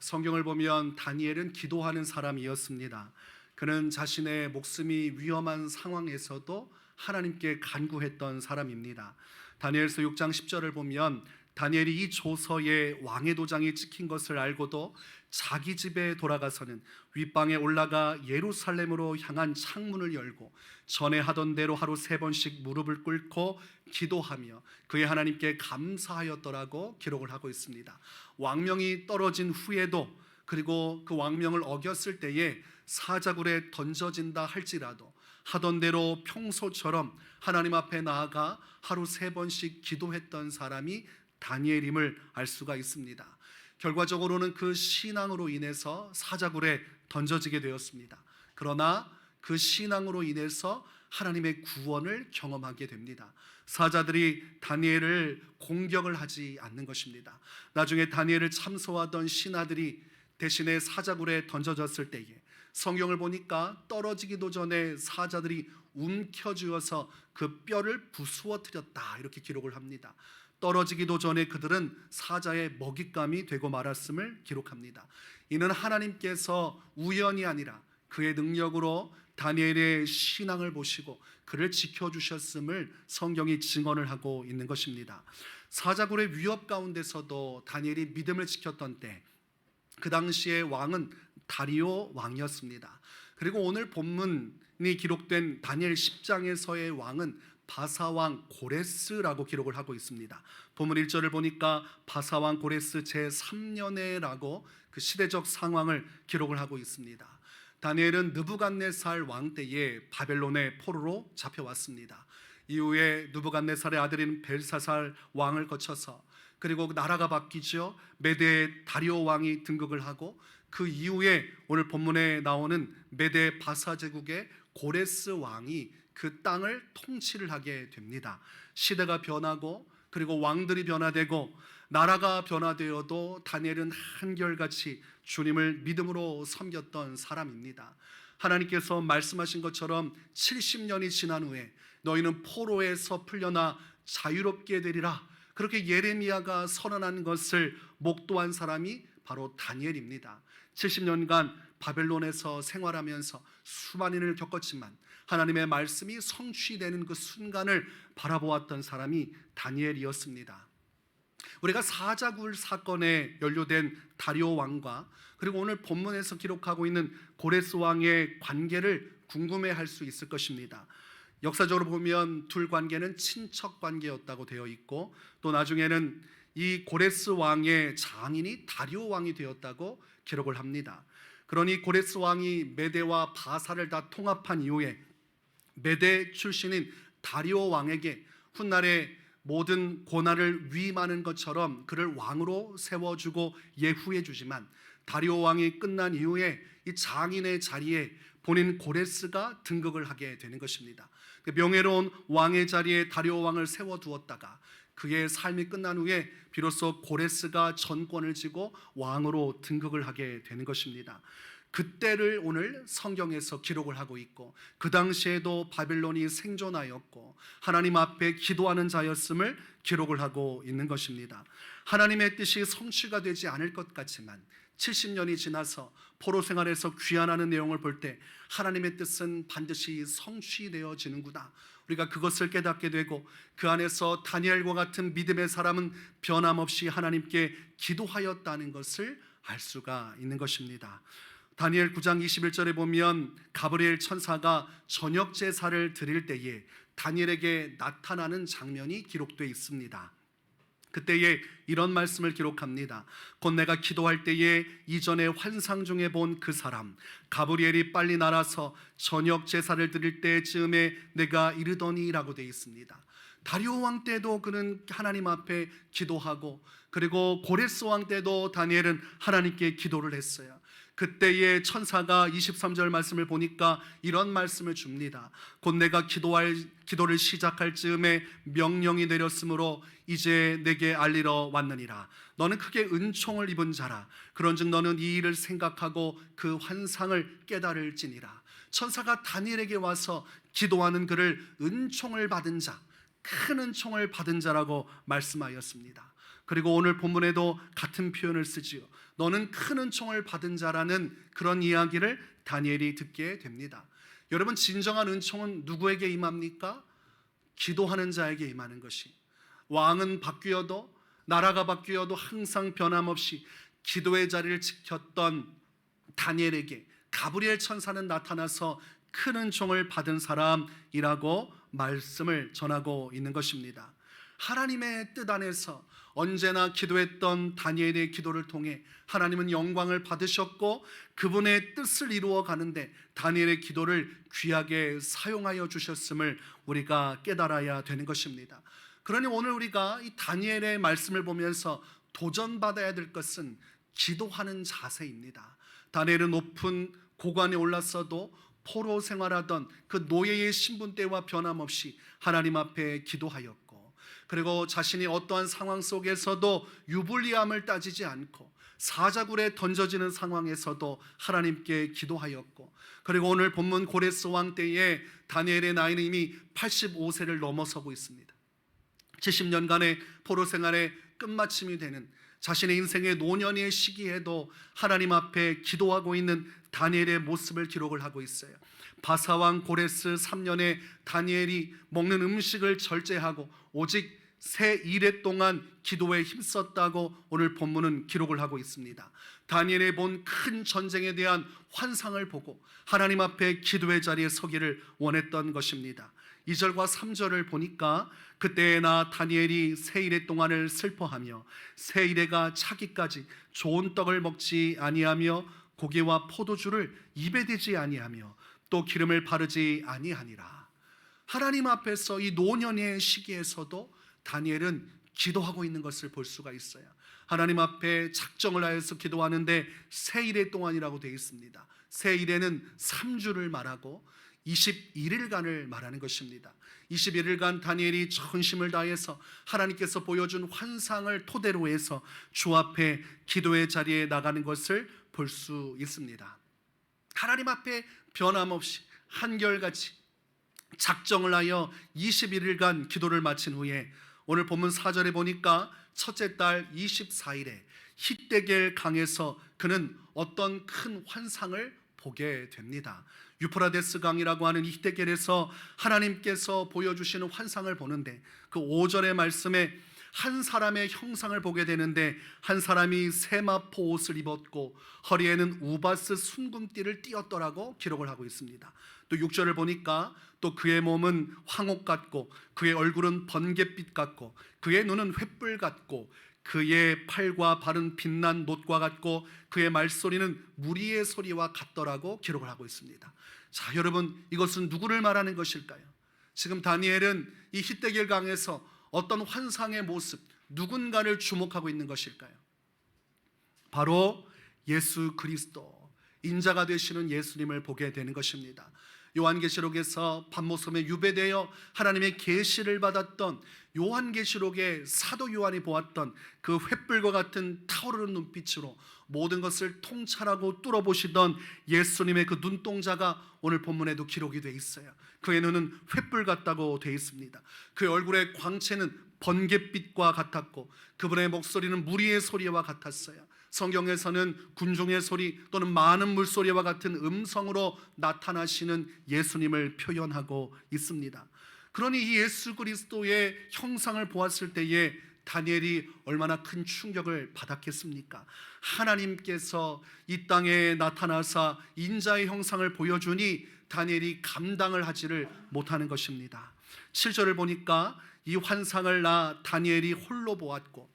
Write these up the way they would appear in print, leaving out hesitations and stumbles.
성경을 보면 다니엘은 기도하는 사람이었습니다. 그는 자신의 목숨이 위험한 상황에서도 하나님께 간구했던 사람입니다. 다니엘서 6장 10절을 보면 다니엘이 이 조서에 왕의 도장이 찍힌 것을 알고도 자기 집에 돌아가서는 윗방에 올라가 예루살렘으로 향한 창문을 열고 전에 하던 대로 하루 3번씩 무릎을 꿇고 기도하며 그의 하나님께 감사하였더라고 기록을 하고 있습니다. 왕명이 떨어진 후에도, 그리고 그 왕명을 어겼을 때에 사자굴에 던져진다 할지라도 하던 대로 평소처럼 하나님 앞에 나아가 하루 3번씩 기도했던 사람이 다니엘임을 알 수가 있습니다. 결과적으로는 그 신앙으로 인해서 사자굴에 던져지게 되었습니다. 그러나 그 신앙으로 인해서 하나님의 구원을 경험하게 됩니다. 사자들이 다니엘을 공격을 하지 않는 것입니다. 나중에 다니엘을 참소하던 신하들이 대신에 사자굴에 던져졌을 때에 성경을 보니까 떨어지기도 전에 사자들이 움켜쥐어서 그 뼈를 부수어뜨렸다, 이렇게 기록을 합니다. 떨어지기도 전에 그들은 사자의 먹잇감이 되고 말았음을 기록합니다. 이는 하나님께서 우연이 아니라 그의 능력으로 다니엘의 신앙을 보시고 그를 지켜주셨음을 성경이 증언을 하고 있는 것입니다. 사자굴의 위협 가운데서도 다니엘이 믿음을 지켰던 때, 그 당시의 왕은 다리오 왕이었습니다. 그리고 오늘 본문이 기록된 다니엘 10장에서의 왕은 바사왕 고레스라고 기록을 하고 있습니다. 본문 1절을 보니까 바사왕 고레스 제3년에라고 그 시대적 상황을 기록을 하고 있습니다. 다니엘은 느부갓네살 왕 때에 바벨론의 포로로 잡혀왔습니다. 이후에 느부갓네살의 아들인 벨사살 왕을 거쳐서, 그리고 나라가 바뀌죠. 메대의 다리오 왕이 등극을 하고, 그 이후에 오늘 본문에 나오는 메대 바사 제국의 고레스 왕이 그 땅을 통치를 하게 됩니다. 시대가 변하고 그리고 왕들이 변화되고 나라가 변화되어도 다니엘은 한결같이 주님을 믿음으로 섬겼던 사람입니다. 하나님께서 말씀하신 것처럼 70년이 지난 후에 너희는 포로에서 풀려나 자유롭게 되리라, 그렇게 예레미야가 선언한 것을 목도한 사람이 바로 다니엘입니다. 70년간 바벨론에서 생활하면서 수많은 일을 겪었지만 하나님의 말씀이 성취되는 그 순간을 바라보았던 사람이 다니엘이었습니다. 우리가 사자굴 사건에 연루된 다리오 왕과 그리고 오늘 본문에서 기록하고 있는 고레스 왕의 관계를 궁금해할 수 있을 것입니다. 역사적으로 보면 둘 관계는 친척 관계였다고 되어 있고, 또 나중에는 이 고레스 왕의 장인이 다리오 왕이 되었다고 기록을 합니다. 그러니 고레스 왕이 메대와 바사를 다 통합한 이후에 메대 출신인 다리오 왕에게 훗날에 모든 고난을 위임하는 것처럼 그를 왕으로 세워주고 예후해 주지만, 다리오 왕이 끝난 이후에 이 장인의 자리에 본인 고레스가 등극을 하게 되는 것입니다. 명예로운 왕의 자리에 다리오 왕을 세워두었다가 그의 삶이 끝난 후에 비로소 고레스가 전권을 쥐고 왕으로 등극을 하게 되는 것입니다. 그때를 오늘 성경에서 기록을 하고 있고, 그 당시에도 바벨론이 생존하였고 하나님 앞에 기도하는 자였음을 기록을 하고 있는 것입니다. 하나님의 뜻이 성취가 되지 않을 것 같지만 70년이 지나서 포로 생활에서 귀환하는 내용을 볼 때 하나님의 뜻은 반드시 성취되어지는구나, 우리가 그것을 깨닫게 되고, 그 안에서 다니엘과 같은 믿음의 사람은 변함없이 하나님께 기도하였다는 것을 알 수가 있는 것입니다. 다니엘 9장 21절에 보면 가브리엘 천사가 저녁 제사를 드릴 때에 다니엘에게 나타나는 장면이 기록되어 있습니다. 그때에 이런 말씀을 기록합니다. 곧 내가 기도할 때에 이전에 환상 중에 본 그 사람 가브리엘이 빨리 날아서 저녁 제사를 드릴 때쯤에 내가 이르더니 라고 되어 있습니다. 다리오 왕 때도 그는 하나님 앞에 기도하고, 그리고 고레스 왕 때도 다니엘은 하나님께 기도를 했어요. 그때의 천사가 23절 말씀을 보니까 이런 말씀을 줍니다. 곧 내가 기도를 시작할 즈음에 명령이 내렸으므로 이제 내게 알리러 왔느니라. 너는 크게 은총을 입은 자라. 그런즉 너는 이 일을 생각하고 그 환상을 깨달을지니라. 천사가 다니엘에게 와서 기도하는 그를 은총을 받은 자, 큰 은총을 받은 자라고 말씀하였습니다. 그리고 오늘 본문에도 같은 표현을 쓰지요. 너는 큰 은총을 받은 자라는 그런 이야기를 다니엘이 듣게 됩니다. 여러분, 진정한 은총은 누구에게 임합니까? 기도하는 자에게 임하는 것이. 왕은 바뀌어도, 나라가 바뀌어도 항상 변함없이 기도의 자리를 지켰던 다니엘에게 가브리엘 천사는 나타나서 큰 은총을 받은 사람이라고 말씀을 전하고 있는 것입니다. 하나님의 뜻 안에서 언제나 기도했던 다니엘의 기도를 통해 하나님은 영광을 받으셨고 그분의 뜻을 이루어 가는데 다니엘의 기도를 귀하게 사용하여 주셨음을 우리가 깨달아야 되는 것입니다. 그러니 오늘 우리가 이 다니엘의 말씀을 보면서 도전받아야 될 것은 기도하는 자세입니다. 다니엘은 높은 고관에 올랐어도 포로 생활하던 그 노예의 신분 때와 변함없이 하나님 앞에 기도하였고, 그리고 자신이 어떠한 상황 속에서도 유불리함을 따지지 않고 사자굴에 던져지는 상황에서도 하나님께 기도하였고, 그리고 오늘 본문 고레스 왕 때에 다니엘의 나이는 이미 85세를 넘어서고 있습니다. 70년간의 포로 생활의 끝마침이 되는 자신의 인생의 노년의 시기에도 하나님 앞에 기도하고 있는 다니엘의 모습을 기록을 하고 있어요. 바사왕 고레스 3년에 다니엘이 먹는 음식을 절제하고 오직 새 이래 동안 기도에 힘썼다고 오늘 본문은 기록을 하고 있습니다. 다니엘이 본 큰 전쟁에 대한 환상을 보고 하나님 앞에 기도의 자리에 서기를 원했던 것입니다. 2절과 3절을 보니까 그때 나 다니엘이 새 이래 동안을 슬퍼하며 새 이래가 차기까지 좋은 떡을 먹지 아니하며 고기와 포도주를 입에 대지 아니하며 또 기름을 바르지 아니하니라. 하나님 앞에서 이 노년의 시기에서도 다니엘은 기도하고 있는 것을 볼 수가 있어요. 하나님 앞에 작정을 하여서 기도하는데 새 이래 동안이라고 되어 있습니다. 새 이래는 3주를 말하고 21일간을 말하는 것입니다. 21일간 다니엘이 전심을 다해서 하나님께서 보여준 환상을 토대로 해서 주 앞에 기도의 자리에 나가는 것을 볼 수 있습니다. 하나님 앞에 변함없이 한결같이 작정을 하여 21일간 기도를 마친 후에 오늘 본문 4절에 보니까 첫째 달 24일에 히데겔 강에서 그는 어떤 큰 환상을 보게 됩니다. 유프라데스 강이라고 하는 히데겔에서 하나님께서 보여주시는 환상을 보는데 그 5절의 말씀에 한 사람의 형상을 보게 되는데 한 사람이 세마포 옷을 입었고 허리에는 우바스 순금띠를 띠었더라고 기록을 하고 있습니다. 또 6절을 보니까 또 그의 몸은 황옥 같고 그의 얼굴은 번갯빛 같고 그의 눈은 횃불 같고 그의 팔과 발은 빛난 놋과 같고 그의 말소리는 무리의 소리와 같더라고 기록을 하고 있습니다. 자, 여러분, 이것은 누구를 말하는 것일까요? 지금 다니엘은 이 히데겔 강에서 어떤 환상의 모습, 누군가를 주목하고 있는 것일까요? 바로 예수 그리스도, 인자가 되시는 예수님을 보게 되는 것입니다. 요한계시록에서 밤모섬에 유배되어 하나님의 계시를 받았던 요한계시록의 사도 요한이 보았던 그 횃불과 같은 타오르는 눈빛으로 모든 것을 통찰하고 뚫어보시던 예수님의 그 눈동자가 오늘 본문에도 기록이 되어 있어요. 그의 눈은 횃불 같다고 되어 있습니다. 그의 얼굴의 광채는 번갯빛과 같았고 그분의 목소리는 무리의 소리와 같았어요. 성경에서는 군중의 소리 또는 많은 물소리와 같은 음성으로 나타나시는 예수님을 표현하고 있습니다. 그러니 이 예수 그리스도의 형상을 보았을 때에 다니엘이 얼마나 큰 충격을 받았겠습니까? 하나님께서 이 땅에 나타나사 인자의 형상을 보여주니 다니엘이 감당을 하지를 못하는 것입니다. 7절을 보니까 이 환상을 나 다니엘이 홀로 보았고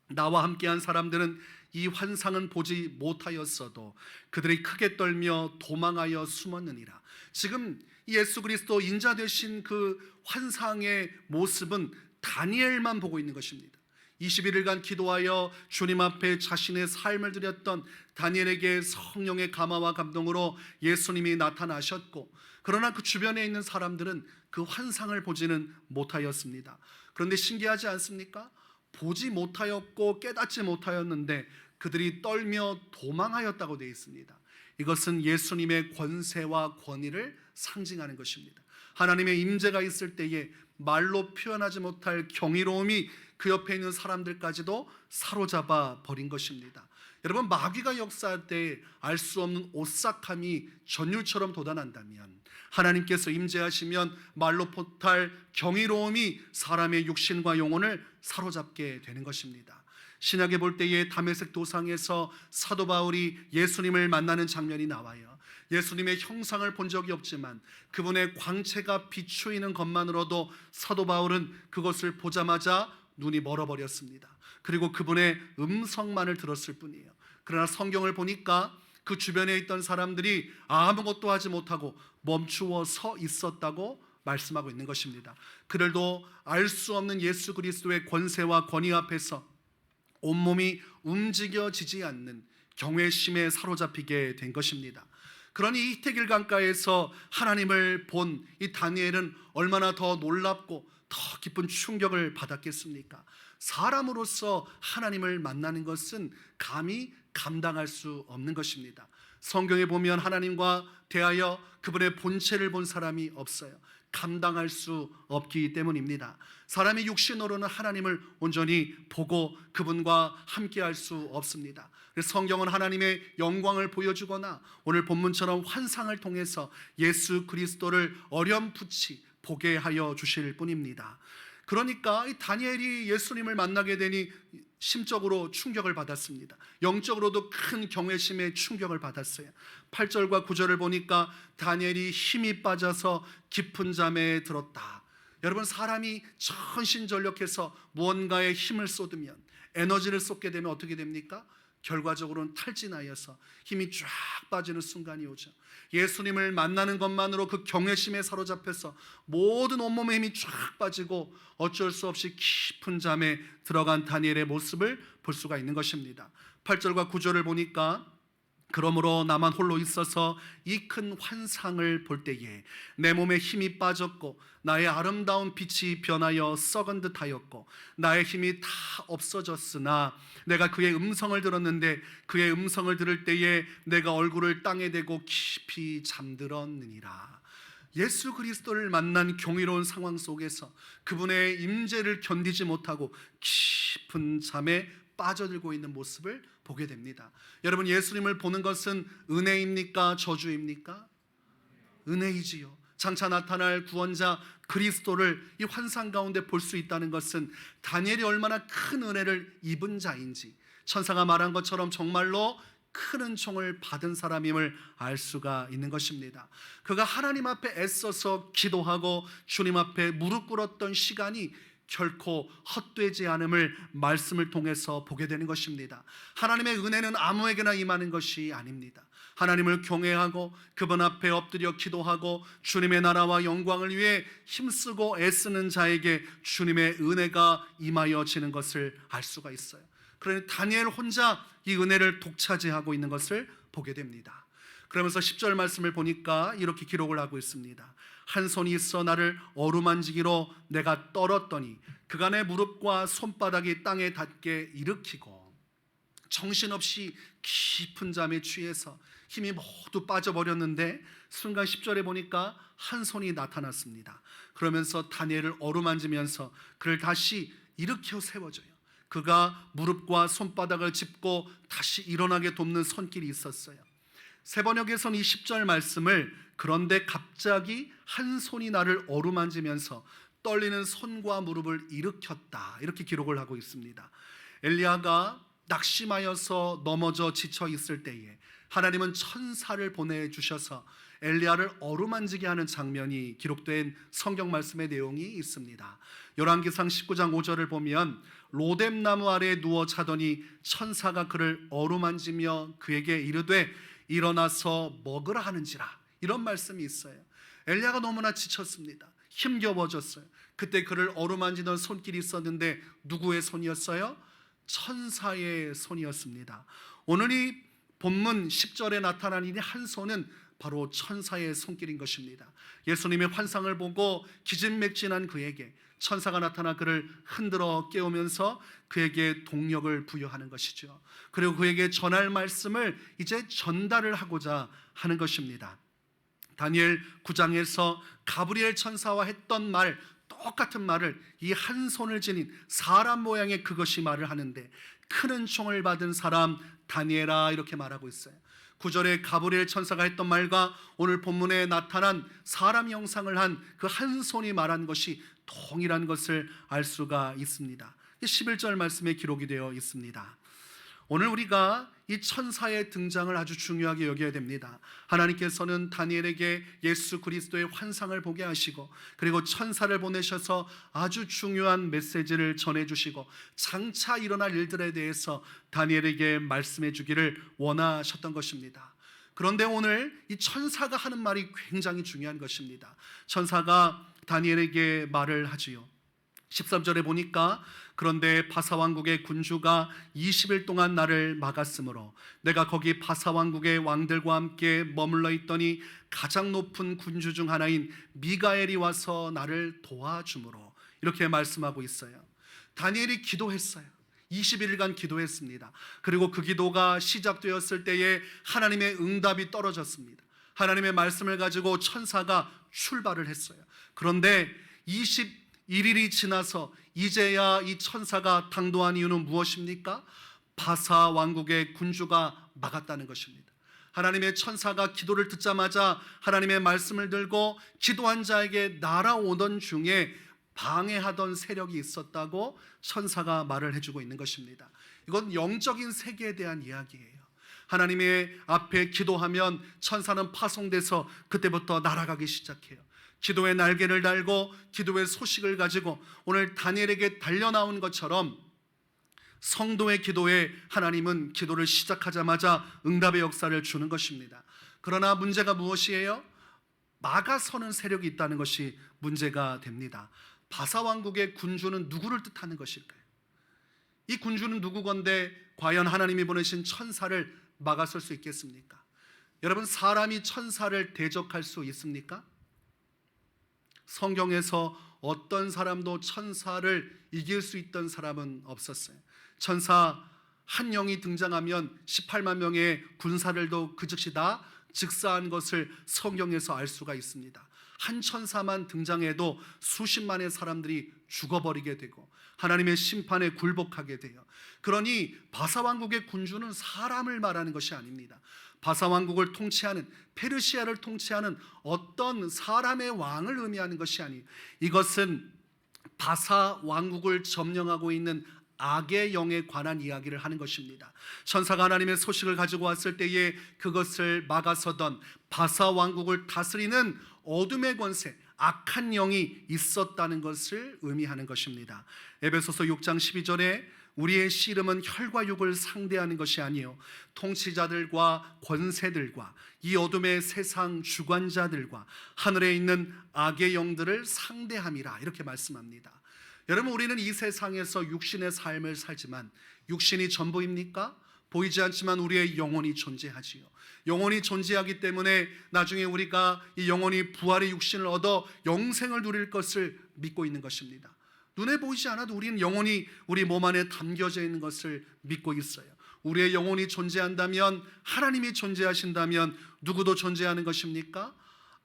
나와 함께한 사람들은 이 환상은 보지 못하였어도 그들이 크게 떨며 도망하여 숨었느니라. 지금 예수 그리스도 인자 되신 그 환상의 모습은 다니엘만 보고 있는 것입니다. 21일간 기도하여 주님 앞에 자신의 삶을 드렸던 다니엘에게 성령의 감화와 감동으로 예수님이 나타나셨고 그러나 그 주변에 있는 사람들은 그 환상을 보지는 못하였습니다. 그런데 신기하지 않습니까? 보지 못하였고 깨닫지 못하였는데 그들이 떨며 도망하였다고 되어 있습니다. 이것은 예수님의 권세와 권위를 상징하는 것입니다. 하나님의 임재가 있을 때에 말로 표현하지 못할 경이로움이 그 옆에 있는 사람들까지도 사로잡아 버린 것입니다. 여러분, 마귀가 역사할 때 알 수 없는 오싹함이 전율처럼 돋아난다면, 하나님께서 임재하시면 말로 포탈 경이로움이 사람의 육신과 영혼을 사로잡게 되는 것입니다. 신약에 볼 때에 다메섹 도상에서 사도 바울이 예수님을 만나는 장면이 나와요. 예수님의 형상을 본 적이 없지만 그분의 광채가 비추이는 것만으로도 사도 바울은 그것을 보자마자 눈이 멀어버렸습니다. 그리고 그분의 음성만을 들었을 뿐이에요. 그러나 성경을 보니까 그 주변에 있던 사람들이 아무것도 하지 못하고 멈추어 서 있었다고 말씀하고 있는 것입니다. 그들도 알 수 없는 예수 그리스도의 권세와 권위 앞에서 온몸이 움직여지지 않는 경외심에 사로잡히게 된 것입니다. 그러니 이 히태길 강가에서 하나님을 본 이 다니엘은 얼마나 더 놀랍고 더 깊은 충격을 받았겠습니까? 사람으로서 하나님을 만나는 것은 감히 감당할 수 없는 것입니다. 성경에 보면 하나님과 대하여 그분의 본체를 본 사람이 없어요. 감당할 수 없기 때문입니다. 사람이 육신으로는 하나님을 온전히 보고 그분과 함께할 수 없습니다. 그래서 성경은 하나님의 영광을 보여주거나 오늘 본문처럼 환상을 통해서 예수 그리스도를 어렴풋이 보게 하여 주실 뿐입니다. 그러니까 이 다니엘이 예수님을 만나게 되니 심적으로 충격을 받았습니다. 영적으로도 큰 경외심에 충격을 받았어요. 8절과 9절을 보니까 다니엘이 힘이 빠져서 깊은 잠에 들었다. 여러분, 사람이 전신전력해서 무언가에 힘을 쏟으면, 에너지를 쏟게 되면 어떻게 됩니까? 결과적으로는 탈진하여서 힘이 쫙 빠지는 순간이 오죠. 예수님을 만나는 것만으로 그 경외심에 사로잡혀서 모든 온몸의 힘이 쫙 빠지고 어쩔 수 없이 깊은 잠에 들어간 다니엘의 모습을 볼 수가 있는 것입니다. 8절과 9절을 보니까 그러므로 나만 홀로 있어서 이 큰 환상을 볼 때에 내 몸에 힘이 빠졌고 나의 아름다운 빛이 변하여 썩은 듯하였고 나의 힘이 다 없어졌으나 내가 그의 음성을 들었는데 그의 음성을 들을 때에 내가 얼굴을 땅에 대고 깊이 잠들었느니라. 예수 그리스도를 만난 경이로운 상황 속에서 그분의 임재를 견디지 못하고 깊은 잠에 빠져들고 있는 모습을 보게 됩니다. 여러분, 예수님을 보는 것은 은혜입니까? 저주입니까? 은혜이지요. 장차 나타날 구원자 그리스도를 이 환상 가운데 볼 수 있다는 것은 다니엘이 얼마나 큰 은혜를 입은 자인지, 천사가 말한 것처럼 정말로 큰 은총을 받은 사람임을 알 수가 있는 것입니다. 그가 하나님 앞에 애써서 기도하고 주님 앞에 무릎 꿇었던 시간이 결코 헛되지 않음을 말씀을 통해서 보게 되는 것입니다. 하나님의 은혜는 아무에게나 임하는 것이 아닙니다. 하나님을 경외하고 그분 앞에 엎드려 기도하고 주님의 나라와 영광을 위해 힘쓰고 애쓰는 자에게 주님의 은혜가 임하여지는 것을 알 수가 있어요. 그러니 다니엘 혼자 이 은혜를 독차지하고 있는 것을 보게 됩니다. 그러면서 10절 말씀을 보니까 이렇게 기록을 하고 있습니다. 한 손이 있어 나를 어루만지기로 내가 떨었더니 그가 내 무릎과 손바닥이 땅에 닿게 일으키고 정신없이 깊은 잠에 취해서 힘이 모두 빠져버렸는데 순간 10절에 보니까 한 손이 나타났습니다. 그러면서 다니엘을 어루만지면서 그를 다시 일으켜 세워줘요. 그가 무릎과 손바닥을 짚고 다시 일어나게 돕는 손길이 있었어요. 세번역에서는 이 10절 말씀을 그런데 갑자기 한 손이 나를 어루만지면서 떨리는 손과 무릎을 일으켰다, 이렇게 기록을 하고 있습니다. 엘리야가 낙심하여서 넘어져 지쳐 있을 때에 하나님은 천사를 보내주셔서 엘리야를 어루만지게 하는 장면이 기록된 성경 말씀의 내용이 있습니다. 열왕기상 19장 5절을 보면 로뎀나무 아래에 누워 자더니 천사가 그를 어루만지며 그에게 이르되 일어나서 먹으라 하는지라, 이런 말씀이 있어요. 엘리야가 너무나 지쳤습니다. 힘겨워졌어요. 그때 그를 어루만지던 손길이 있었는데 누구의 손이었어요? 천사의 손이었습니다. 오늘 이 본문 10절에 나타난 이 한 손은 바로 천사의 손길인 것입니다. 예수님의 환상을 보고 기진맥진한 그에게 천사가 나타나 그를 흔들어 깨우면서 그에게 동력을 부여하는 것이죠. 그리고 그에게 전할 말씀을 이제 전달을 하고자 하는 것입니다. 다니엘 9장에서 가브리엘 천사와 했던 말 똑같은 말을 이 한 손을 지닌 사람 모양의 그것이 말을 하는데 큰 은총을 받은 사람 다니엘아 이렇게 말하고 있어요. 9절에 가브리엘 천사가 했던 말과 오늘 본문에 나타난 사람 형상을 한 그 한 손이 말한 것이 동일한 것을 알 수가 있습니다. 11절 말씀에 기록이 되어 있습니다. 오늘 우리가 이 천사의 등장을 아주 중요하게 여겨야 됩니다. 하나님께서는 다니엘에게 예수 그리스도의 환상을 보게 하시고 그리고 천사를 보내셔서 아주 중요한 메시지를 전해주시고 장차 일어날 일들에 대해서 다니엘에게 말씀해 주기를 원하셨던 것입니다. 그런데 오늘 이 천사가 하는 말이 굉장히 중요한 것입니다. 천사가 다니엘에게 말을 하지요. 13절에 보니까 그런데 바사왕국의 군주가 20일 동안 나를 막았으므로 내가 거기 바사왕국의 왕들과 함께 머물러 있더니 가장 높은 군주 중 하나인 미가엘이 와서 나를 도와주므로 이렇게 말씀하고 있어요. 다니엘이 기도했어요. 21일간 기도했습니다. 그리고 그 기도가 시작되었을 때에 하나님의 응답이 떨어졌습니다. 하나님의 말씀을 가지고 천사가 출발을 했어요. 그런데 21일이 지나서 이제야 이 천사가 당도한 이유는 무엇입니까? 바사 왕국의 군주가 막았다는 것입니다. 하나님의 천사가 기도를 듣자마자 하나님의 말씀을 들고 기도한 자에게 날아오던 중에 방해하던 세력이 있었다고 천사가 말을 해주고 있는 것입니다. 이건 영적인 세계에 대한 이야기예요. 하나님의 앞에 기도하면 천사는 파송돼서 그때부터 날아가기 시작해요. 기도의 날개를 달고 기도의 소식을 가지고 오늘 다니엘에게 달려나온 것처럼 성도의 기도에 하나님은 기도를 시작하자마자 응답의 역사를 주는 것입니다. 그러나 문제가 무엇이에요? 막아서는 세력이 있다는 것이 문제가 됩니다. 바사왕국의 군주는 누구를 뜻하는 것일까요? 이 군주는 누구건데 과연 하나님이 보내신 천사를 막아설 수 있겠습니까? 여러분, 사람이 천사를 대적할 수 있습니까? 성경에서 어떤 사람도 천사를 이길 수 있던 사람은 없었어요. 천사 한 영이 등장하면 18만 명의 군사들도 그 즉시 다 즉사한 것을 성경에서 알 수가 있습니다. 한 천사만 등장해도 수십만의 사람들이 죽어버리게 되고 하나님의 심판에 굴복하게 돼요. 그러니 바사왕국의 군주는 사람을 말하는 것이 아닙니다. 바사왕국을 통치하는, 페르시아를 통치하는 어떤 사람의 왕을 의미하는 것이 아니에요. 이것은 바사왕국을 점령하고 있는 악의 영에 관한 이야기를 하는 것입니다. 천사가 하나님의 소식을 가지고 왔을 때에 그것을 막아서던 바사왕국을 다스리는 어둠의 권세, 악한 영이 있었다는 것을 의미하는 것입니다. 에베소서 6장 12절에 우리의 씨름은 혈과 육을 상대하는 것이 아니요 통치자들과 권세들과 이 어둠의 세상 주관자들과 하늘에 있는 악의 영들을 상대함이라 이렇게 말씀합니다. 여러분, 우리는 이 세상에서 육신의 삶을 살지만 육신이 전부입니까? 보이지 않지만 우리의 영혼이 존재하지요. 영혼이 존재하기 때문에 나중에 우리가 이 영혼이 부활의 육신을 얻어 영생을 누릴 것을 믿고 있는 것입니다. 눈에 보이지 않아도 우리는 영혼이 우리 몸 안에 담겨져 있는 것을 믿고 있어요. 우리의 영혼이 존재한다면, 하나님이 존재하신다면 누구도 존재하는 것입니까?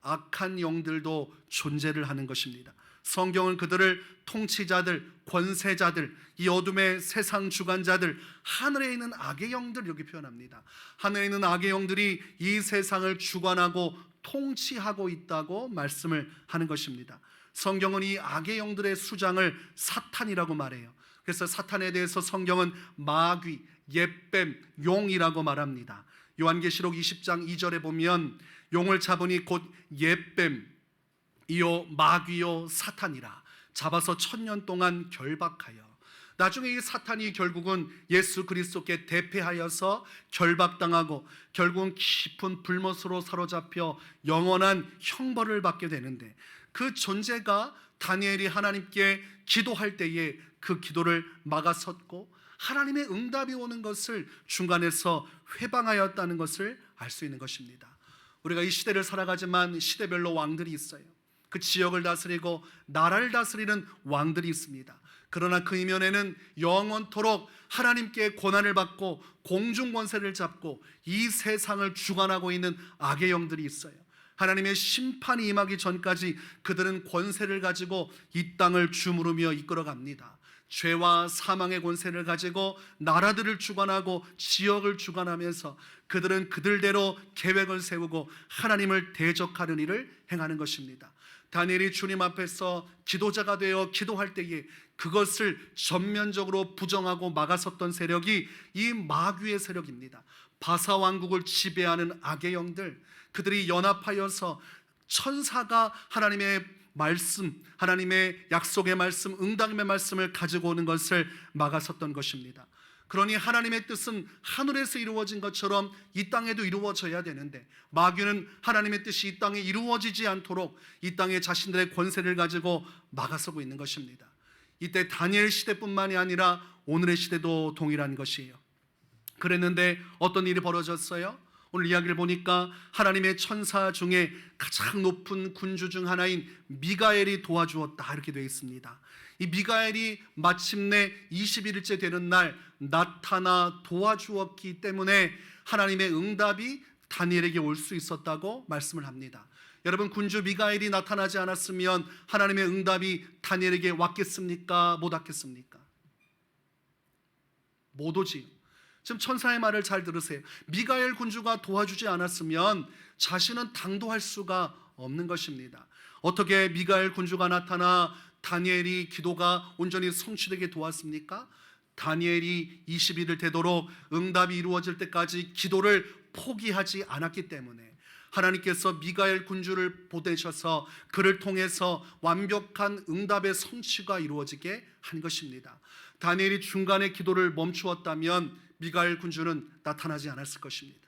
악한 영들도 존재를 하는 것입니다. 성경은 그들을 통치자들, 권세자들, 이 어둠의 세상 주관자들, 하늘에 있는 악의 영들 이렇게 표현합니다. 하늘에 있는 악의 영들이 이 세상을 주관하고 통치하고 있다고 말씀을 하는 것입니다. 성경은 이 악의 영들의 수장을 사탄이라고 말해요. 그래서 사탄에 대해서 성경은 마귀, 옅뱀, 용이라고 말합니다. 요한계시록 20장 2절에 보면 용을 잡으니 곧 옅뱀 이요 마귀요 사탄이라 잡아서 1000년 동안 결박하여, 나중에 이 사탄이 결국은 예수 그리스도께 대패하여서 결박당하고 결국은 깊은 불못으로 사로잡혀 영원한 형벌을 받게 되는데, 그 존재가 다니엘이 하나님께 기도할 때에 그 기도를 막아섰고 하나님의 응답이 오는 것을 중간에서 회방하였다는 것을 알 수 있는 것입니다. 우리가 이 시대를 살아가지만 시대별로 왕들이 있어요. 그 지역을 다스리고 나라를 다스리는 왕들이 있습니다. 그러나 그 이면에는 영원토록 하나님께 고난을 받고 공중 권세를 잡고 이 세상을 주관하고 있는 악의 영들이 있어요. 하나님의 심판이 임하기 전까지 그들은 권세를 가지고 이 땅을 주무르며 이끌어갑니다. 죄와 사망의 권세를 가지고 나라들을 주관하고 지역을 주관하면서 그들은 그들대로 계획을 세우고 하나님을 대적하는 일을 행하는 것입니다. 다니엘이 주님 앞에서 기도자가 되어 기도할 때에 그것을 전면적으로 부정하고 막아섰던 세력이 이 마귀의 세력입니다. 바사 왕국을 지배하는 악의 영들, 그들이 연합하여서 천사가 하나님의 말씀, 하나님의 약속의 말씀, 응답의 말씀을 가지고 오는 것을 막아섰던 것입니다. 그러니 하나님의 뜻은 하늘에서 이루어진 것처럼 이 땅에도 이루어져야 되는데 마귀는 하나님의 뜻이 이 땅에 이루어지지 않도록 이 땅에 자신들의 권세를 가지고 막아서고 있는 것입니다. 이때 다니엘 시대뿐만이 아니라 오늘의 시대도 동일한 것이에요. 그랬는데 어떤 일이 벌어졌어요? 오늘 이야기를 보니까 하나님의 천사 중에 가장 높은 군주 중 하나인 미가엘이 도와주었다 이렇게 되어 있습니다. 이 미가엘이 마침내 21일째 되는 날 나타나 도와주었기 때문에 하나님의 응답이 다니엘에게 올 수 있었다고 말씀을 합니다. 여러분, 군주 미가엘이 나타나지 않았으면 하나님의 응답이 다니엘에게 왔겠습니까? 못 왔겠습니까? 못 오지요. 지금 천사의 말을 잘 들으세요. 미가엘 군주가 도와주지 않았으면 자신은 당도할 수가 없는 것입니다. 어떻게 미가엘 군주가 나타나 다니엘이 기도가 온전히 성취되게 도왔습니까? 다니엘이 20일을 되도록 응답이 이루어질 때까지 기도를 포기하지 않았기 때문에 하나님께서 미가엘 군주를 보내셔서 그를 통해서 완벽한 응답의 성취가 이루어지게 한 것입니다. 다니엘이 중간에 기도를 멈추었다면 미가엘 군주는 나타나지 않았을 것입니다.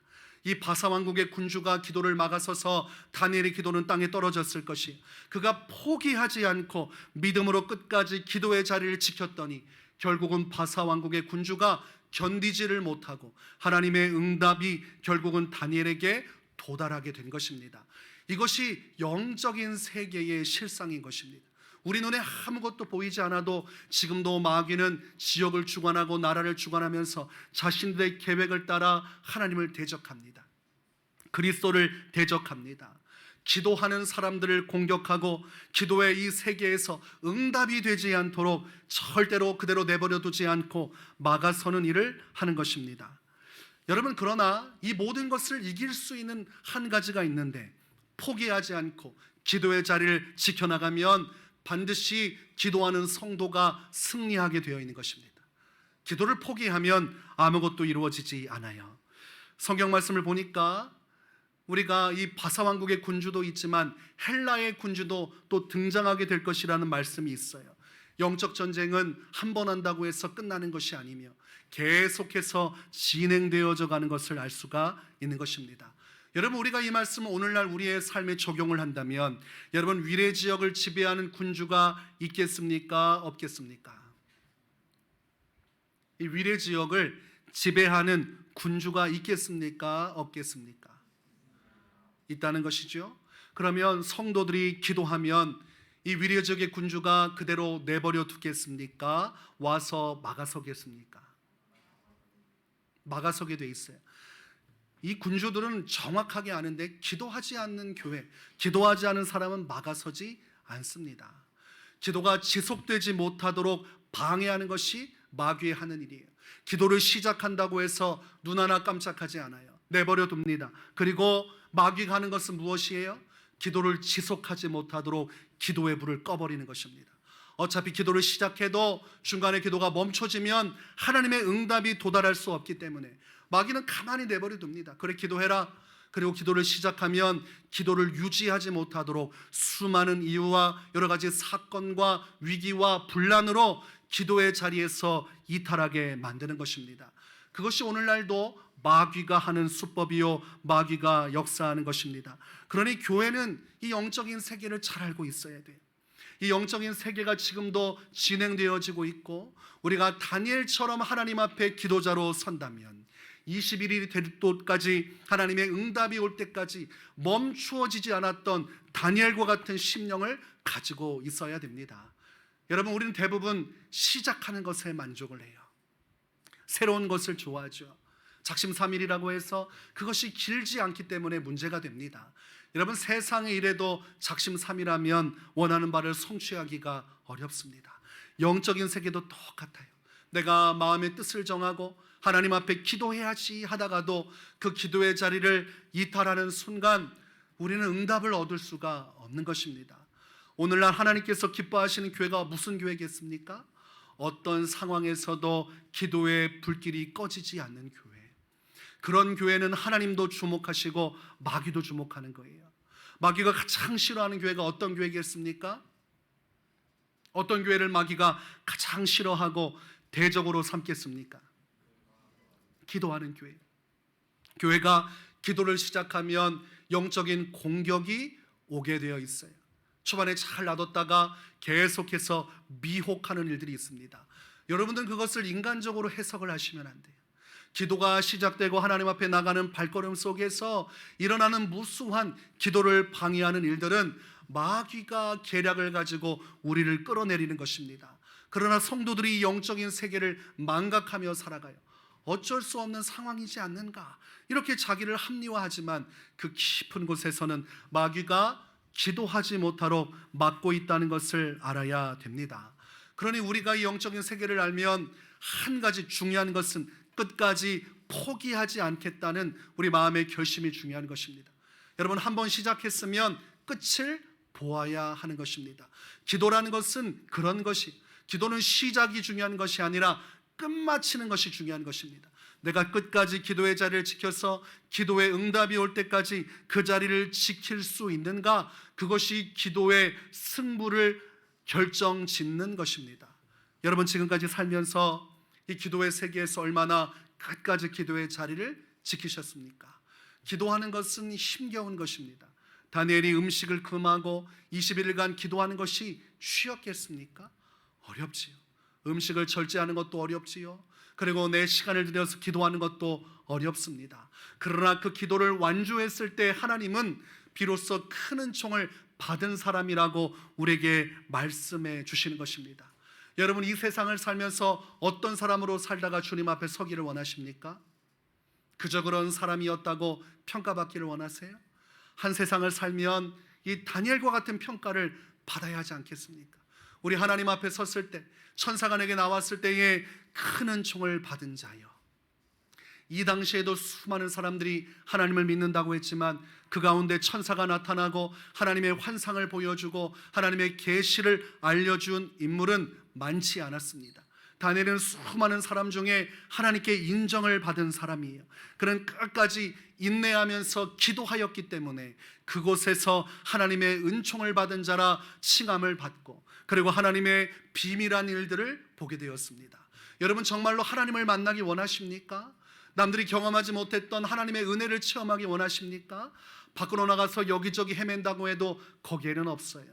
이 바사 왕국의 군주가 기도를 막아서서 다니엘의 기도는 땅에 떨어졌을 것이, 그가 포기하지 않고 믿음으로 끝까지 기도의 자리를 지켰더니 결국은 바사 왕국의 군주가 견디지를 못하고 하나님의 응답이 결국은 다니엘에게 도달하게 된 것입니다. 이것이 영적인 세계의 실상인 것입니다. 우리 눈에 아무것도 보이지 않아도 지금도 마귀는 지역을 주관하고 나라를 주관하면서 자신들의 계획을 따라 하나님을 대적합니다. 그리스도를 대적합니다. 기도하는 사람들을 공격하고 기도의 이 세계에서 응답이 되지 않도록 절대로 그대로 내버려 두지 않고 막아서는 일을 하는 것입니다. 여러분, 그러나 이 모든 것을 이길 수 있는 한 가지가 있는데 포기하지 않고 기도의 자리를 지켜나가면 반드시 기도하는 성도가 승리하게 되어 있는 것입니다. 기도를 포기하면 아무것도 이루어지지 않아요. 성경 말씀을 보니까 우리가 이 바사 왕국의 군주도 있지만 헬라의 군주도 또 등장하게 될 것이라는 말씀이 있어요. 영적 전쟁은 한 번 한다고 해서 끝나는 것이 아니며 계속해서 진행되어져 가는 것을 알 수가 있는 것입니다. 여러분, 우리가 이 말씀을 오늘날 우리의 삶에 적용을 한다면 여러분, 위례 지역을 지배하는 군주가 있겠습니까? 없겠습니까? 이 위례 지역을 지배하는 군주가 있겠습니까? 없겠습니까? 있다는 것이죠. 그러면 성도들이 기도하면 이 위례 지역의 군주가 그대로 내버려 두겠습니까? 와서 막아서겠습니까? 막아서게 돼 있어요. 이 군주들은 정확하게 아는데 기도하지 않는 교회, 기도하지 않은 사람은 막아서지 않습니다. 기도가 지속되지 못하도록 방해하는 것이 마귀의 하는 일이에요. 기도를 시작한다고 해서 눈 하나 깜짝하지 않아요. 내버려 둡니다. 그리고 마귀가 하는 것은 무엇이에요? 기도를 지속하지 못하도록 기도의 불을 꺼버리는 것입니다. 어차피 기도를 시작해도 중간에 기도가 멈춰지면 하나님의 응답이 도달할 수 없기 때문에 마귀는 가만히 내버려 둡니다. 그래, 기도해라. 그리고 기도를 시작하면 기도를 유지하지 못하도록 수많은 이유와 여러 가지 사건과 위기와 분란으로 기도의 자리에서 이탈하게 만드는 것입니다. 그것이 오늘날도 마귀가 하는 수법이요, 마귀가 역사하는 것입니다. 그러니 교회는 이 영적인 세계를 잘 알고 있어야 돼요. 이 영적인 세계가 지금도 진행되어지고 있고 우리가 다니엘처럼 하나님 앞에 기도자로 선다면 21일이 될 때까지 하나님의 응답이 올 때까지 멈추어지지 않았던 다니엘과 같은 심령을 가지고 있어야 됩니다. 여러분, 우리는 대부분 시작하는 것에 만족을 해요. 새로운 것을 좋아하죠. 작심삼일이라고 해서 그것이 길지 않기 때문에 문제가 됩니다. 여러분, 세상의 일에도 작심삼일하면 원하는 바를 성취하기가 어렵습니다. 영적인 세계도 똑같아요. 내가 마음의 뜻을 정하고 하나님 앞에 기도해야지 하다가도 그 기도의 자리를 이탈하는 순간 우리는 응답을 얻을 수가 없는 것입니다. 오늘날 하나님께서 기뻐하시는 교회가 무슨 교회겠습니까? 어떤 상황에서도 기도의 불길이 꺼지지 않는 교회. 그런 교회는 하나님도 주목하시고 마귀도 주목하는 거예요. 마귀가 가장 싫어하는 교회가 어떤 교회겠습니까? 어떤 교회를 마귀가 가장 싫어하고 대적으로 삼겠습니까? 기도하는 교회. 교회가 기도를 시작하면 영적인 공격이 오게 되어 있어요. 초반에 잘 놔뒀다가 계속해서 미혹하는 일들이 있습니다. 여러분들은 그것을 인간적으로 해석을 하시면 안 돼요. 기도가 시작되고 하나님 앞에 나가는 발걸음 속에서 일어나는 무수한 기도를 방해하는 일들은 마귀가 계략을 가지고 우리를 끌어내리는 것입니다. 그러나 성도들이 영적인 세계를 망각하며 살아가요. 어쩔 수 없는 상황이지 않는가, 이렇게 자기를 합리화하지만 그 깊은 곳에서는 마귀가 기도하지 못하도록 막고 있다는 것을 알아야 됩니다. 그러니 우리가 이 영적인 세계를 알면 한 가지 중요한 것은 끝까지 포기하지 않겠다는 우리 마음의 결심이 중요한 것입니다. 여러분, 한번 시작했으면 끝을 보아야 하는 것입니다. 기도라는 것은 그런 것이, 기도는 시작이 중요한 것이 아니라 끝마치는 것이 중요한 것입니다. 내가 끝까지 기도의 자리를 지켜서 기도의 응답이 올 때까지 그 자리를 지킬 수 있는가, 그것이 기도의 승부를 결정짓는 것입니다. 여러분, 지금까지 살면서 이 기도의 세계에서 얼마나 끝까지 기도의 자리를 지키셨습니까? 기도하는 것은 힘겨운 것입니다. 다니엘이 음식을 금하고 21일간 기도하는 것이 쉬웠겠습니까? 어렵지요. 음식을 절제하는 것도 어렵지요. 그리고 내 시간을 들여서 기도하는 것도 어렵습니다. 그러나 그 기도를 완주했을 때 하나님은 비로소 큰 은총을 받은 사람이라고 우리에게 말씀해 주시는 것입니다. 여러분, 이 세상을 살면서 어떤 사람으로 살다가 주님 앞에 서기를 원하십니까? 그저 그런 사람이었다고 평가받기를 원하세요? 한 세상을 살면 이 다니엘과 같은 평가를 받아야 하지 않겠습니까? 우리 하나님 앞에 섰을 때, 천사가 내게 나왔을 때에 큰 은총을 받은 자여. 이 당시에도 수많은 사람들이 하나님을 믿는다고 했지만 그 가운데 천사가 나타나고 하나님의 환상을 보여주고 하나님의 계시를 알려준 인물은 많지 않았습니다. 다니엘은 수많은 사람 중에 하나님께 인정을 받은 사람이에요. 그는 끝까지 인내하면서 기도하였기 때문에 그곳에서 하나님의 은총을 받은 자라 칭함을 받고, 그리고 하나님의 비밀한 일들을 보게 되었습니다. 여러분, 정말로 하나님을 만나기 원하십니까? 남들이 경험하지 못했던 하나님의 은혜를 체험하기 원하십니까? 밖으로 나가서 여기저기 헤맨다고 해도 거기에는 없어요.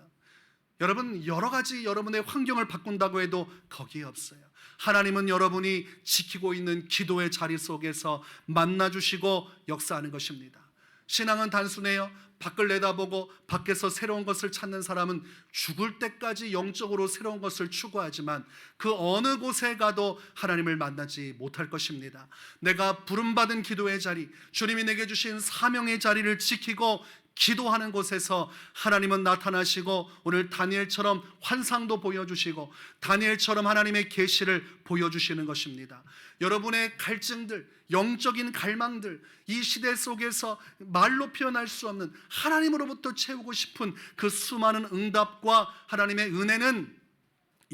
여러분, 여러 가지 여러분의 환경을 바꾼다고 해도 거기에 없어요. 하나님은 여러분이 지키고 있는 기도의 자리 속에서 만나주시고 역사하는 것입니다. 신앙은 단순해요. 밖을 내다보고 밖에서 새로운 것을 찾는 사람은 죽을 때까지 영적으로 새로운 것을 추구하지만 그 어느 곳에 가도 하나님을 만나지 못할 것입니다. 내가 부름받은 기도의 자리, 주님이 내게 주신 사명의 자리를 지키고 기도하는 곳에서 하나님은 나타나시고 오늘 다니엘처럼 환상도 보여주시고 다니엘처럼 하나님의 계시를 보여주시는 것입니다. 여러분의 갈증들, 영적인 갈망들, 이 시대 속에서 말로 표현할 수 없는 하나님으로부터 채우고 싶은 그 수많은 응답과 하나님의 은혜는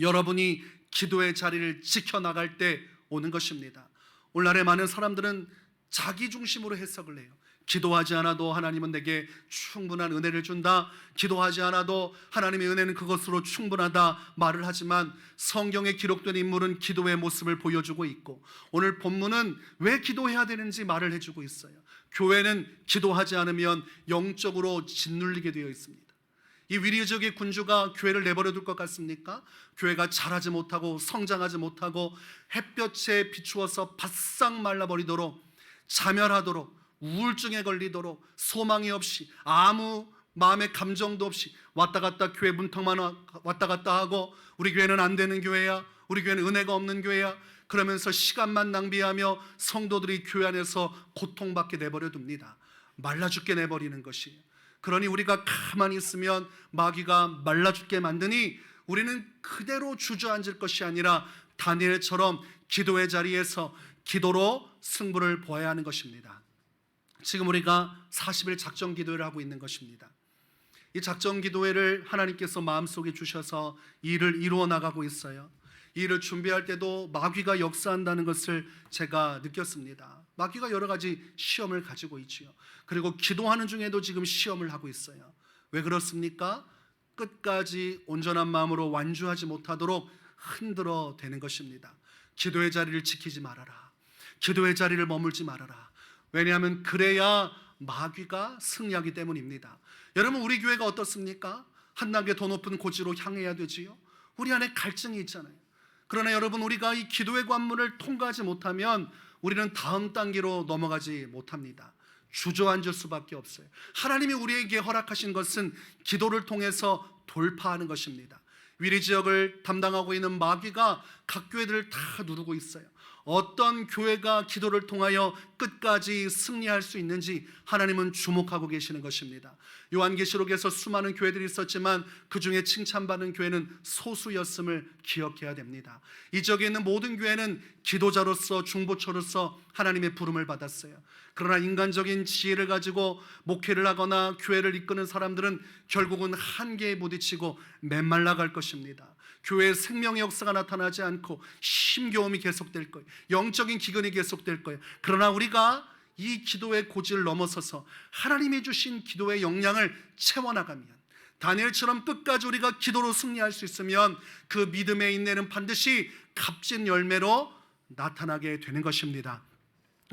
여러분이 기도의 자리를 지켜나갈 때 오는 것입니다. 오늘날의 많은 사람들은 자기 중심으로 해석을 해요. 기도하지 않아도 하나님은 내게 충분한 은혜를 준다, 기도하지 않아도 하나님의 은혜는 그것으로 충분하다 말을 하지만 성경에 기록된 인물은 기도의 모습을 보여주고 있고 오늘 본문은 왜 기도해야 되는지 말을 해주고 있어요. 교회는 기도하지 않으면 영적으로 짓눌리게 되어 있습니다. 이 위리적인 군주가 교회를 내버려 둘 것 같습니까? 교회가 자라지 못하고 성장하지 못하고 햇볕에 비추어서 바싹 말라버리도록, 자멸하도록, 우울증에 걸리도록, 소망이 없이 아무 마음의 감정도 없이 왔다 갔다 교회 문턱만 왔다 갔다 하고 우리 교회는 안 되는 교회야, 우리 교회는 은혜가 없는 교회야, 그러면서 시간만 낭비하며 성도들이 교회 안에서 고통받게 내버려 둡니다. 말라 죽게 내버리는 것이에요. 그러니 우리가 가만히 있으면 마귀가 말라 죽게 만드니 우리는 그대로 주저앉을 것이 아니라 다니엘처럼 기도의 자리에서 기도로 승부를 보아야 하는 것입니다. 지금 우리가 40일 작정 기도회를 하고 있는 것입니다. 이 작정 기도회를 하나님께서 마음속에 주셔서 이 일을 이루어 나가고 있어요. 이 일을 준비할 때도 마귀가 역사한다는 것을 제가 느꼈습니다. 마귀가 여러 가지 시험을 가지고 있지요. 그리고 기도하는 중에도 지금 시험을 하고 있어요. 왜 그렇습니까? 끝까지 온전한 마음으로 완주하지 못하도록 흔들어 대는 것입니다. 기도의 자리를 지키지 말아라. 기도의 자리를 머물지 말아라. 왜냐하면 그래야 마귀가 승리하기 때문입니다. 여러분, 우리 교회가 어떻습니까? 한 단계 더 높은 고지로 향해야 되지요. 우리 안에 갈증이 있잖아요. 그러나 여러분, 우리가 이 기도의 관문을 통과하지 못하면 우리는 다음 단계로 넘어가지 못합니다. 주저앉을 수밖에 없어요. 하나님이 우리에게 허락하신 것은 기도를 통해서 돌파하는 것입니다. 위리 지역을 담당하고 있는 마귀가 각 교회들을 다 누르고 있어요. 어떤 교회가 기도를 통하여 끝까지 승리할 수 있는지 하나님은 주목하고 계시는 것입니다. 요한계시록에서 수많은 교회들이 있었지만 그 중에 칭찬받는 교회는 소수였음을 기억해야 됩니다. 이 지역에 있는 모든 교회는 기도자로서 중보처로서 하나님의 부름을 받았어요. 그러나 인간적인 지혜를 가지고 목회를 하거나 교회를 이끄는 사람들은 결국은 한계에 부딪히고 메말라갈 것입니다. 교회의 생명의 역사가 나타나지 않고 힘겨움이 계속될 거예요. 영적인 기근이 계속될 거예요. 그러나 우리가 이 기도의 고지를 넘어서서 하나님이 주신 기도의 역량을 채워나가면, 다니엘처럼 끝까지 우리가 기도로 승리할 수 있으면 그 믿음의 인내는 반드시 값진 열매로 나타나게 되는 것입니다.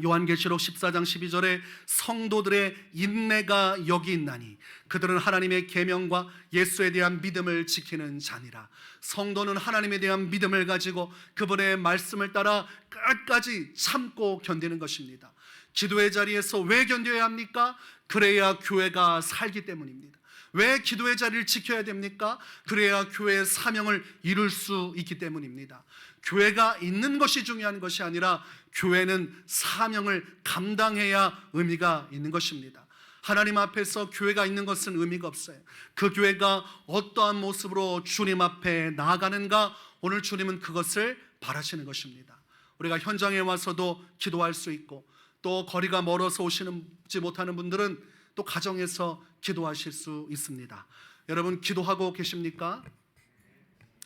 요한계시록 14장 12절에 성도들의 인내가 여기 있나니 그들은 하나님의 계명과 예수에 대한 믿음을 지키는 자니라. 성도는 하나님에 대한 믿음을 가지고 그분의 말씀을 따라 끝까지 참고 견디는 것입니다. 기도의 자리에서 왜 견뎌야 합니까? 그래야 교회가 살기 때문입니다. 왜 기도의 자리를 지켜야 됩니까? 그래야 교회의 사명을 이룰 수 있기 때문입니다. 교회가 있는 것이 중요한 것이 아니라 교회는 사명을 감당해야 의미가 있는 것입니다. 하나님 앞에서 교회가 있는 것은 의미가 없어요. 그 교회가 어떠한 모습으로 주님 앞에 나아가는가, 오늘 주님은 그것을 바라시는 것입니다. 우리가 현장에 와서도 기도할 수 있고, 또 거리가 멀어서 오시지 못하는 분들은 또 가정에서 기도하실 수 있습니다. 여러분, 기도하고 계십니까?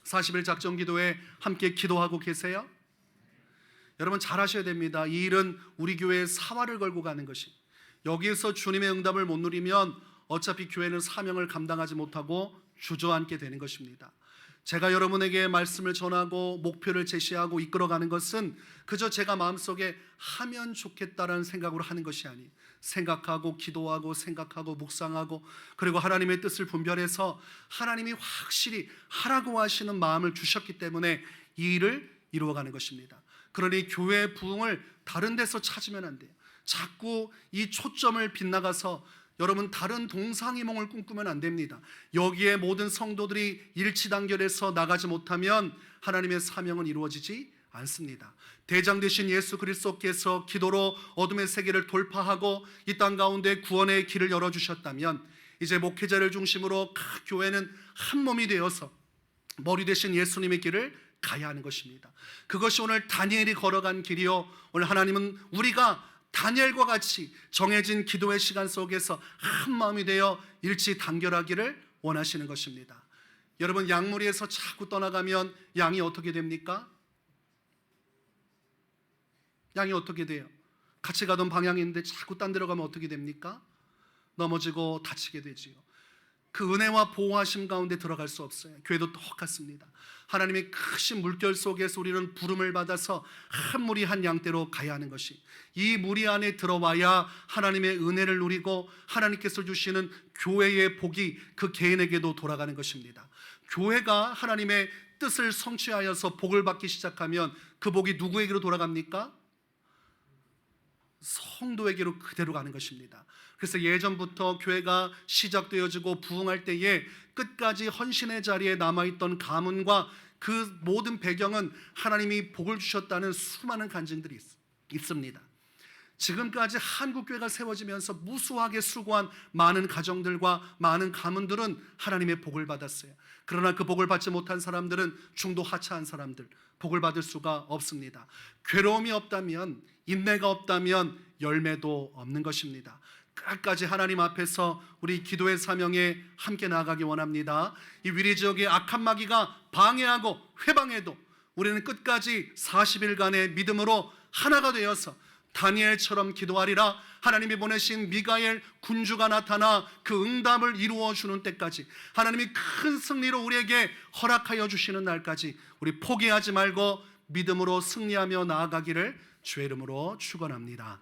40일 작정 기도에 함께 기도하고 계세요? 여러분, 잘 하셔야 됩니다. 이 일은 우리 교회의 사활을 걸고 가는 것이, 여기에서 주님의 응답을 못 누리면 어차피 교회는 사명을 감당하지 못하고 주저앉게 되는 것입니다. 제가 여러분에게 말씀을 전하고 목표를 제시하고 이끌어가는 것은 그저 제가 마음속에 하면 좋겠다라는 생각으로 하는 것이 아니에요. 생각하고 기도하고 생각하고 묵상하고, 그리고 하나님의 뜻을 분별해서 하나님이 확실히 하라고 하시는 마음을 주셨기 때문에 이 일을 이루어가는 것입니다. 그러니 교회의 부흥을 다른 데서 찾으면 안 돼요. 자꾸 이 초점을 빗나가서 여러분 다른 동상이몽을 꿈꾸면 안 됩니다. 여기에 모든 성도들이 일치단결해서 나가지 못하면 하나님의 사명은 이루어지지 않습니다. 대장 되신 예수 그리스도께서 기도로 어둠의 세계를 돌파하고 이 땅 가운데 구원의 길을 열어주셨다면, 이제 목회자를 중심으로 각 교회는 한 몸이 되어서 머리 되신 예수님의 길을 가야 하는 것입니다. 그것이 오늘 다니엘이 걸어간 길이요, 오늘 하나님은 우리가 다니엘과 같이 정해진 기도의 시간 속에서 한 마음이 되어 일치 단결하기를 원하시는 것입니다. 여러분, 양무리에서 자꾸 떠나가면 양이 어떻게 됩니까? 양이 어떻게 돼요? 같이 가던 방향이 있는데 자꾸 딴 데로 가면 어떻게 됩니까? 넘어지고 다치게 되지요. 그 은혜와 보호하심 가운데 들어갈 수 없어요. 교회도 똑같습니다. 하나님의 크신 물결 속에서 우리는 부름을 받아서 한 무리 한 양떼로 가야 하는 것이, 이 무리 안에 들어와야 하나님의 은혜를 누리고 하나님께서 주시는 교회의 복이 그 개인에게도 돌아가는 것입니다. 교회가 하나님의 뜻을 성취하여서 복을 받기 시작하면 그 복이 누구에게로 돌아갑니까? 성도에게로 그대로 가는 것입니다. 그래서 예전부터 교회가 시작되어지고 부흥할 때에 끝까지 헌신의 자리에 남아있던 가문과 그 모든 배경은 하나님이 복을 주셨다는 수많은 간증들이 있습니다. 지금까지 한국교회가 세워지면서 무수하게 수고한 많은 가정들과 많은 가문들은 하나님의 복을 받았어요. 그러나 그 복을 받지 못한 사람들은 중도 하차한 사람들, 복을 받을 수가 없습니다. 괴로움이 없다면, 인내가 없다면 열매도 없는 것입니다. 끝까지 하나님 앞에서 우리 기도의 사명에 함께 나아가기 원합니다. 이 위리 지역의 악한 마귀가 방해하고 회방해도 우리는 끝까지 40일간의 믿음으로 하나가 되어서 다니엘처럼 기도하리라. 하나님이 보내신 미가엘 군주가 나타나 그 응답을 이루어 주는 때까지, 하나님이 큰 승리로 우리에게 허락하여 주시는 날까지 우리 포기하지 말고 믿음으로 승리하며 나아가기를 주의 이름으로 축원합니다.